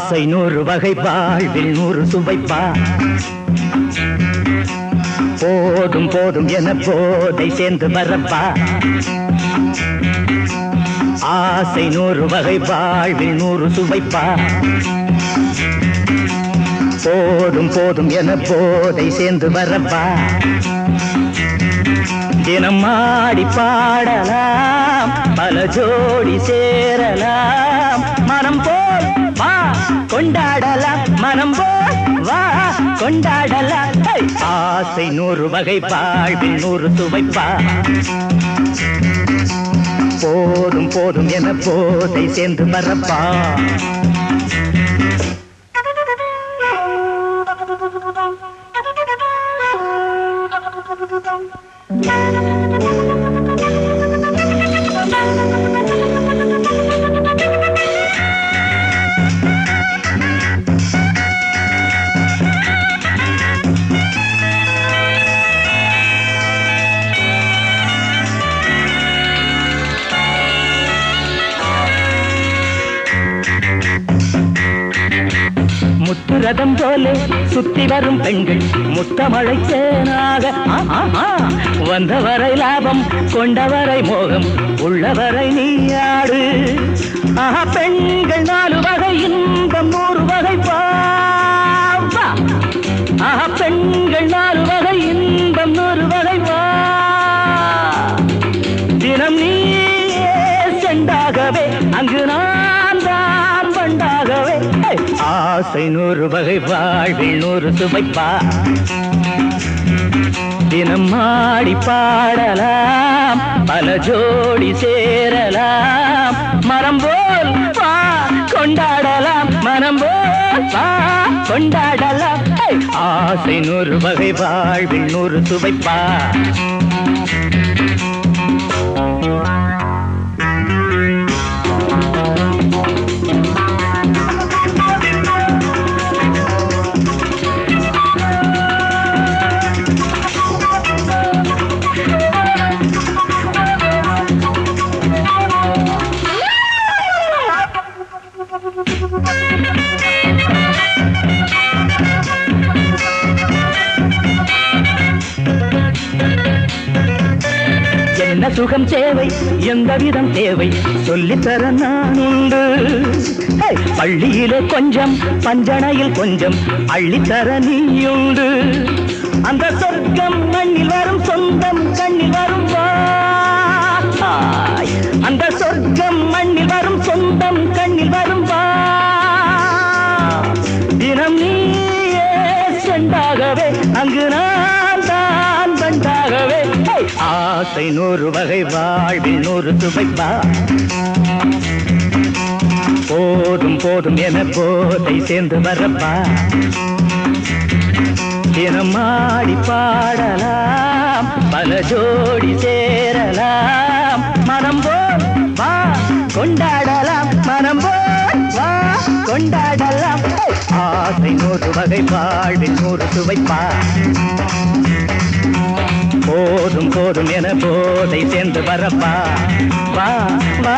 ஆசை 100 வகை வாழ்வில் 100 சுவைப்பா போதும் போதும் என போதை சேர்ந்து வரப்பா ஆசை 100 வகை வாழ்வில் 100 சுவைப்பா போதும் போதும் என போதை சேர்ந்து வரப்பா தினம் ஆடி பாடலாம் பல ஜோடி சேரலாம் மனம் போல் வா கொண்டாடலாம் மனம் போல் வா கொண்டாடலாம் ஆசை 100 வகை வாழ்வில் 100 சுவைப்பா போதும் போதும் என போதை சேர்ந்து வரப்பா முத்துரதம் போலே சுத்தி வரும் பெண்கள் முத்தமழை தேனாக வந்தவரை லாபம் கொண்டவரை மோகம் உள்ளவரை நீயாடு பெண்கள் 4 வகை இன்பம் 100 வகை பாவா பெண்கள் 4 வகை இன்பம் 100 வகை வா தினம் நீயே செண்டாகவே அங்கு நான் தான் வண்டாகவே ஆசை 100 வகை வாழ்வில் 100 சுவைப்பா தினம் ஆடி பாடலாம் பல ஜோடி சேரலாம் மரம் போல் வா கொண்டாடலாம் மனம் போல் வா கொண்டாடலாம் ஆசை 100 வகை வாழ்வில் 100 சுவைப்பா என்ன சுகம் தேவை எந்த விதம் தேவை சொல்லித்தர நான் உண்டு பள்ளியிலே கொஞ்சம் பஞ்சனையில் கொஞ்சம் அள்ளித்தர நீயுண்டு அந்த சொர்க்கம் மண்ணில் வரும் சொந்தம் கண்ணில் வரும் அந்த சொர்க்கம் மண்ணில் வரும் சொந்தம் கண்ணில் வரும் தினம் நீயே செண்டாகவே அங்கு நான் தான் பண்டாகவே ஆசை 100 வகை வாழ்வில் 100 சுவைப்பா போதும் போதும் என போதை சேர்ந்து வரப்பா தினம் ஆடி பாடலாம் பல ஜோடி சேரலாம் மனம் போல் வா கொண்டாடலாம் மனம் போல் வா கொண்டாடலாம் ஆசை 100 வகை வாழ்வில் 100 சுவைப்பா போதும் போதும் என போதை சேர்ந்து வரப்பா வா வா